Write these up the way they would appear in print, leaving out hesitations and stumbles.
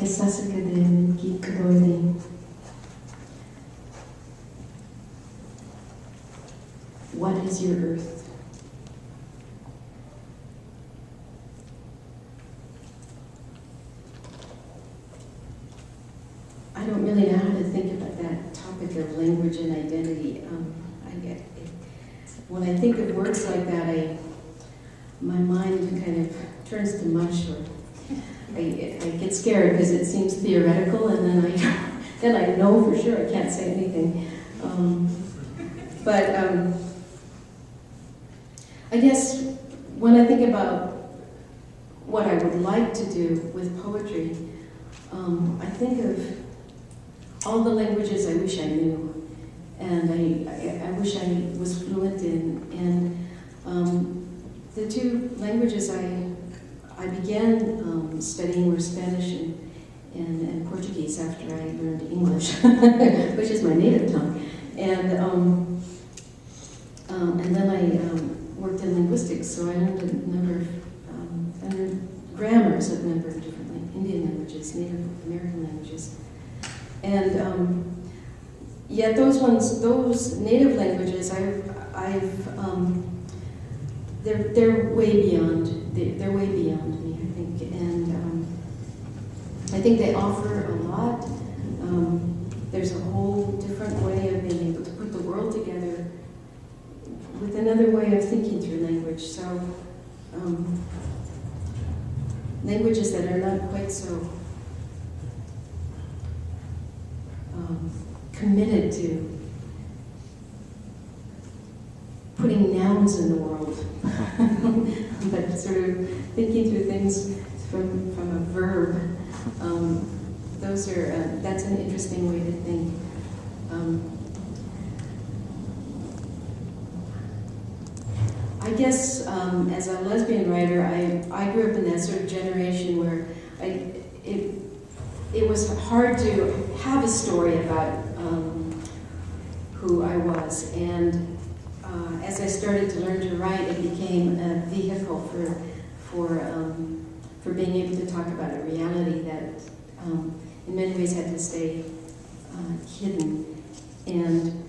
Esasakade Gikadori. What is your earth? I don't really know how to think about that topic of language and identity. When I think of words like that, my mind kind of turns to mush, or I get scared because it seems theoretical, and then I know for sure I can't say anything. But I guess when I think about what I would like to do with poetry, I think of all the languages I wish I knew, and I wish I was fluent in. And the two languages I began studying were Spanish and Portuguese after I learned English, which is my native tongue. And then I worked in linguistics, so I learned a number of grammars of a number of different Indian languages, Native American languages. And yet those native languages, they're way beyond. They're way beyond me, I think, and I think they offer a lot. There's a whole different way of being able to put the world together with another way of thinking through language. So languages that are not quite so committed to putting nouns in the world, but sort of thinking through things from a verb. That's an interesting way to think. I guess as a lesbian writer, I grew up in that sort of generation where it was hard to have a story about who I was, and as I started to learn to write, it became a vehicle for being able to talk about a reality that in many ways had to stay hidden. And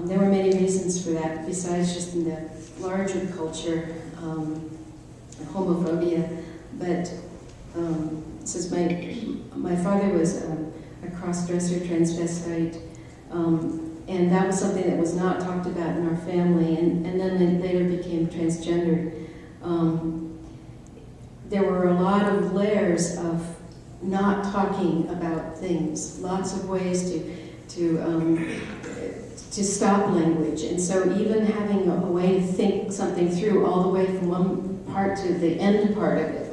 there were many reasons for that, besides just in the larger culture, homophobia. But since my father was a cross-dresser, transvestite, and that was something that was not talked about in our family, and then later became transgendered. There were a lot of layers of not talking about things, lots of ways to stop language, and so even having a way to think something through all the way from one part to the end part of it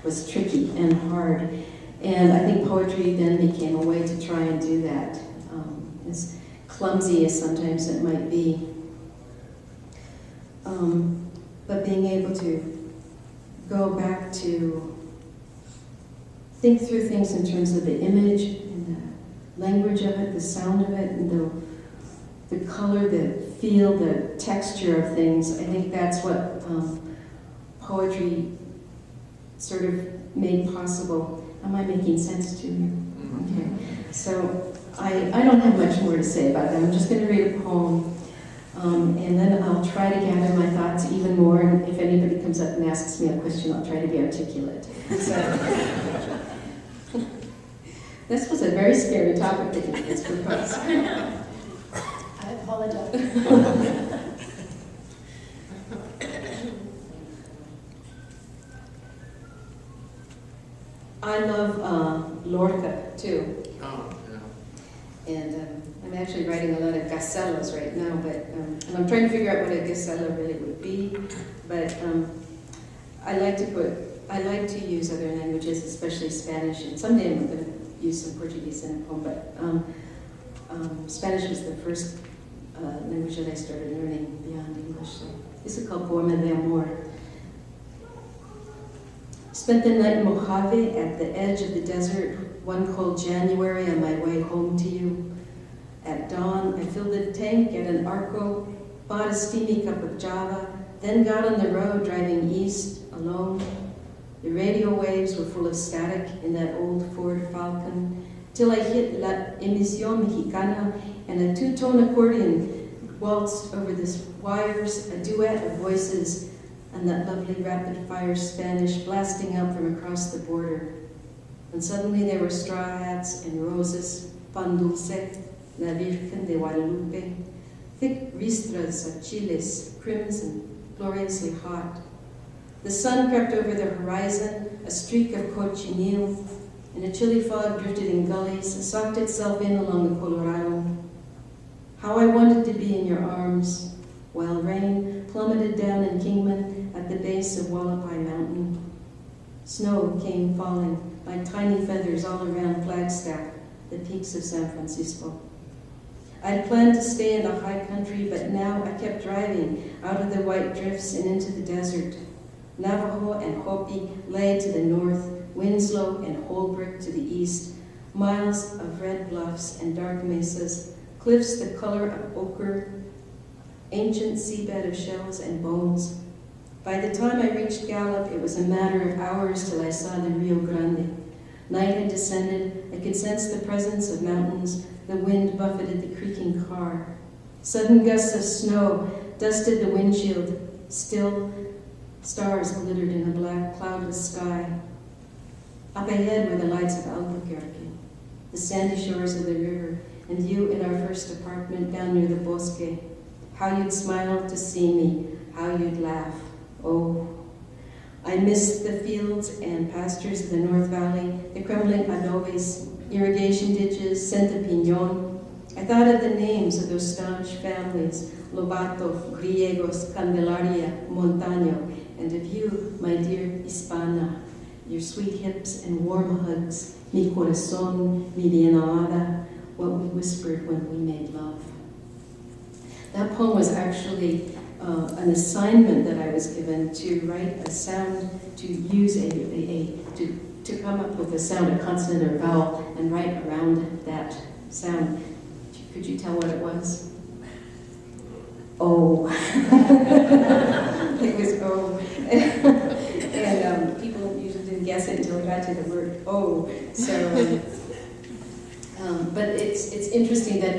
was tricky and hard. And I think poetry then became a way to try and do that, as clumsy as sometimes it might be. But being able to go back to think through things in terms of the image and the language of it, the sound of it, and the color, the feel, the texture of things. I think that's what poetry sort of made possible. Am I making sense to you? Okay. So I don't have much more to say about that. I'm just going to read a poem, and then I'll try to gather my thoughts even more. And if anybody comes up and asks me a question, I'll try to be articulate. So, this was a very scary topic that you just proposed. I apologize. I love Lorca too. Oh, yeah. And I'm actually writing a lot of gazellas right now, but and I'm trying to figure out what a gazella really would be. But I like to use other languages, especially Spanish, and someday I'm going to use some Portuguese in a poem. But Spanish was the first language that I started learning beyond English. So this is called Poema de Amor. Spent the night in Mojave at the edge of the desert, one cold January on my way home to you. At dawn, I filled the tank at an Arco, bought a steamy cup of Java, then got on the road driving east alone. The radio waves were full of static. automatic in that old Ford Falcon, till I hit La Emisión Mexicana, and a two-tone accordion waltzed over the wires, a duet of voices, and that lovely rapid-fire Spanish blasting up from across the border. And suddenly there were straw hats and roses, pan dulce, la Virgen de Guadalupe, thick ristras of chiles, crimson, gloriously hot. The sun crept over the horizon, a streak of cochineal, and a chilly fog drifted in gullies, socked itself in along the Colorado. How I wanted to be in your arms, while rain plummeted down in Kingman at the base of Wallapai Mountain. Snow came falling like tiny feathers all around Flagstaff, the peaks of San Francisco. I'd planned to stay in the high country, but now I kept driving out of the white drifts and into the desert. Navajo and Hopi lay to the north, Winslow and Holbrook to the east, miles of red bluffs and dark mesas, cliffs the color of ochre, ancient seabed of shells and bones. By the time I reached Gallup, it was a matter of hours till I saw the Rio Grande. Night had descended. I could sense the presence of mountains. The wind buffeted the creaking car. Sudden gusts of snow dusted the windshield. Still, stars glittered in a black, cloudless sky. Up ahead were the lights of Albuquerque, the sandy shores of the river, and you in our first apartment down near the bosque. How you'd smile to see me, how you'd laugh. Oh, I missed the fields and pastures of the North Valley, the crumbling adobes, irrigation ditches, Santa Piñon. I thought of the names of those staunch families, Lobato, Griegos, Candelaria, Montaño, and of you, my dear Hispana, your sweet hips and warm hugs, mi corazón, mi bien amada, what we whispered when we made love. That poem was actually an assignment that I was given to write a sound, to use to come up with a sound, a consonant or vowel, and write around that sound. Could you tell what it was? Oh. It was oh. And people usually didn't guess it until we got to the word oh. So, but it's interesting that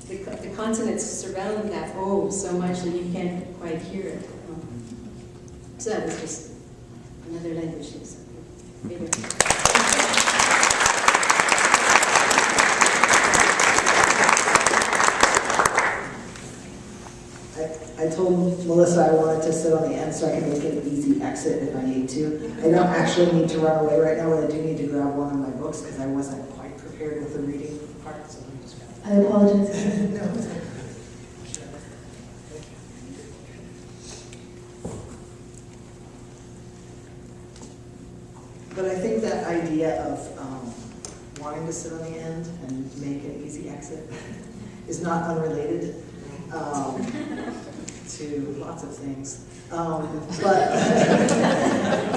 the consonants surround that oh so much that you can't quite hear it. So that was just another language thing. I told Melissa I wanted to sit on the end so I can make an easy exit if I need to. I don't actually need to run away right now, but I do need to grab one of my books because I wasn't quite prepared with the reading part. So let me just grab it. I apologize. No, it's okay. But I think that idea of wanting to sit on the end and make an easy exit is not unrelated to lots of things.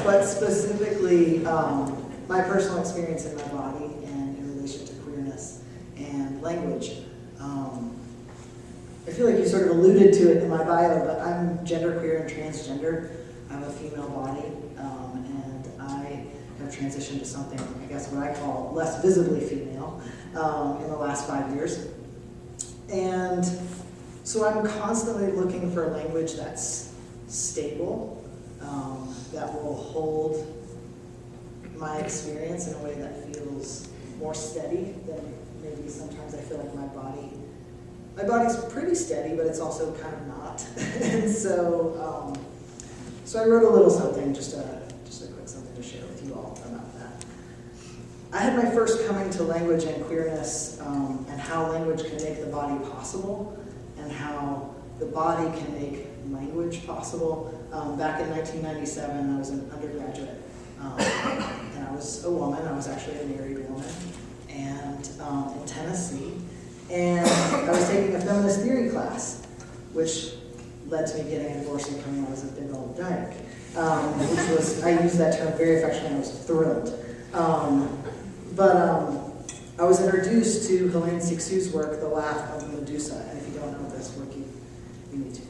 But specifically, my personal experience in my body and in relation to queerness and language. I feel like you sort of alluded to it in my bio, but I'm genderqueer and transgender. I have a female body, and I have transitioned to something, I guess what I call less visibly female in the last 5 years. And so I'm constantly looking for a language that's stable, that will hold my experience in a way that feels more steady than maybe sometimes I feel like my body's pretty steady, but it's also kind of not. And so, so I wrote a little something, just a quick something to share with you all about that. I had my first coming to language and queerness, and how language can make the body possible, and how the body can make language possible. Back in 1997, I was an undergraduate, and I was a woman. I was actually a married woman, and in Tennessee. And I was taking a feminist theory class, which led to me getting a divorce and coming out as a big old dyke, which was, I use that term very affectionately, I was thrilled. But I was introduced to Helene Cixous's work, The Laugh of Medusa, and if you don't know this work, you need to.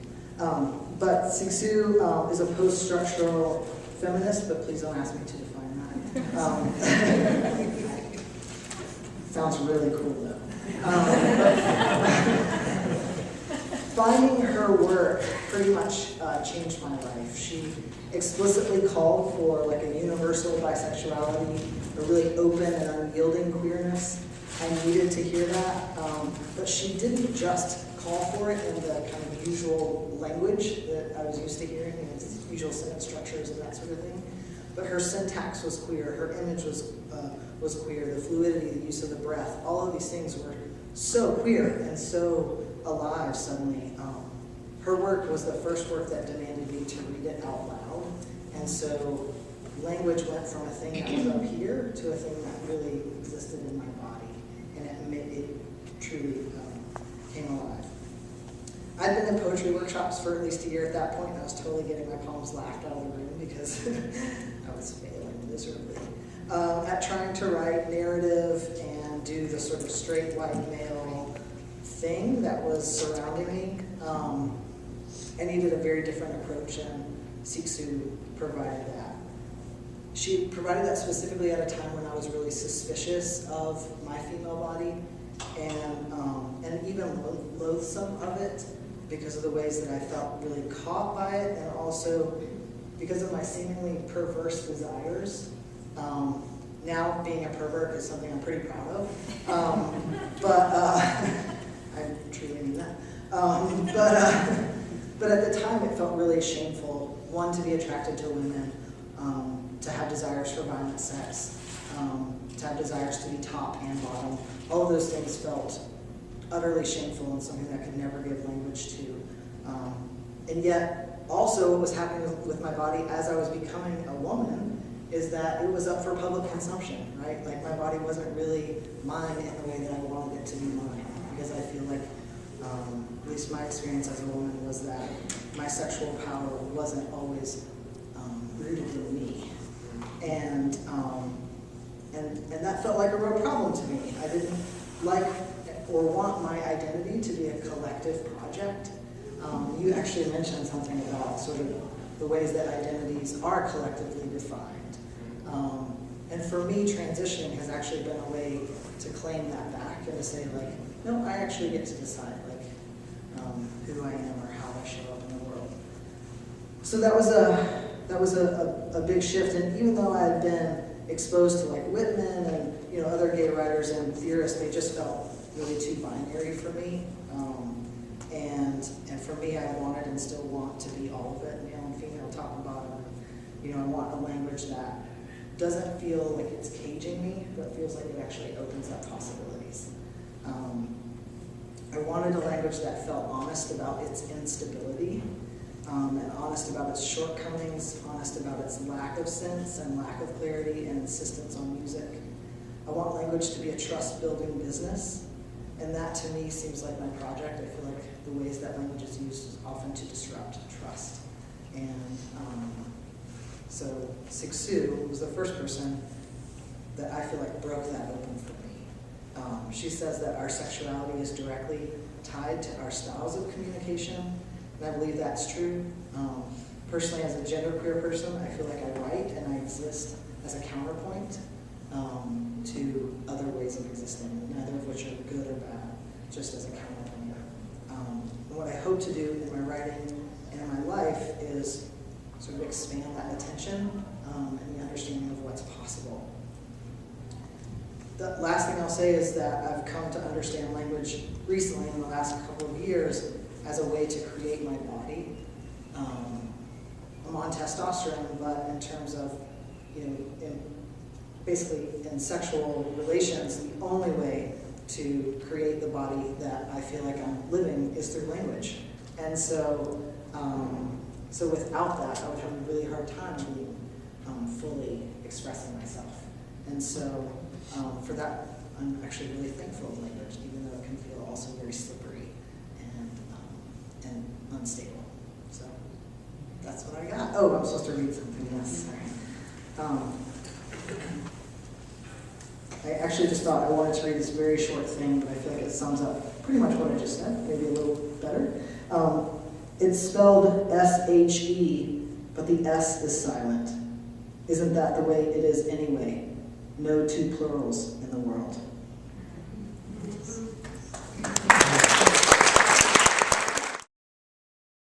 But Cixous is a post-structural feminist, but please don't ask me to define that. Sounds really cool though. Finding her work pretty much changed my life. She explicitly called for like a universal bisexuality, a really open and unyielding queerness. I needed to hear that, but she didn't just call for it in the kind of usual language that I was used to hearing, usual sentence structures and that sort of thing. But her syntax was queer, her image was queer, the fluidity, the use of the breath, all of these things were so queer and so alive suddenly. Her work was the first work that demanded me to read it out loud, and so language went from a thing that was up here to a thing that really existed in my body, and it truly came alive. I'd been in poetry workshops for at least a year at that point, and I was totally getting my poems laughed out of the room because I was failing miserably at trying to write narrative and do the sort of straight white male thing that was surrounding me. I needed a very different approach, and Siksu provided that. She provided that specifically at a time when I was really suspicious of my female body and even loathsome of it because of the ways that I felt really caught by it, and also because of my seemingly perverse desires. Now being a pervert is something I'm pretty proud of, but I truly mean that. But at the time it felt really shameful, one, to be attracted to women, to have desires for violent sex, to have desires to be top and bottom. All of those things felt utterly shameful and something that I could never give language to. And yet, also what was happening with my body as I was becoming a woman is that it was up for public consumption, right? Like my body wasn't really mine in the way that I wanted it to be mine, because I feel like, at least my experience as a woman was that my sexual power wasn't always rooted in me. And that felt like a real problem to me. I didn't like or want my identity to be a collective project. You actually mentioned something about sort of the ways that identities are collectively defined. And for me, transitioning has actually been a way to claim that back and to say, like, no, I actually get to decide, like, who I am or how I show up in the world. So that was a big shift. And even though I had been exposed to like Whitman and other gay writers and theorists, they just felt really too binary for me. And for me, I wanted and still want to be all of it, male and female, top and bottom. I want a language that doesn't feel like it's caging me, but feels like it actually opens up possibilities. I wanted a language that felt honest about its instability, and honest about its shortcomings, honest about its lack of sense and lack of clarity and insistence on music. I want language to be a trust-building business, and that to me seems like my project. I feel like the ways that language is used is often to disrupt trust. And so Siksu was the first person that I feel like broke that open for me. She says that our sexuality is directly tied to our styles of communication, and I believe that's true. Personally, as a genderqueer person, I feel like I write and I exist as a counterpoint to other ways of existing, neither of which are good or bad, just as a counterpoint. And what I hope to do in my writing and in my life is sort of expand that attention and the understanding of what's possible. The last thing I'll say is that I've come to understand language recently in the last couple of years as a way to create my body. I'm on testosterone, but in terms of, basically in sexual relations, the only way to create the body that I feel like I'm living is through language. And so without that, I would have a really hard time being fully expressing myself. And so for that, I'm actually really thankful of language, even though it can feel also very slippery and unstable. So that's what I got. Oh, I'm supposed to read something. Yes, sorry. I actually just thought I wanted to read this very short thing, but I feel like it sums up pretty much what I just said, maybe a little better. It's spelled S-H-E, but the S is silent. Isn't that the way it is anyway? No two plurals in the world.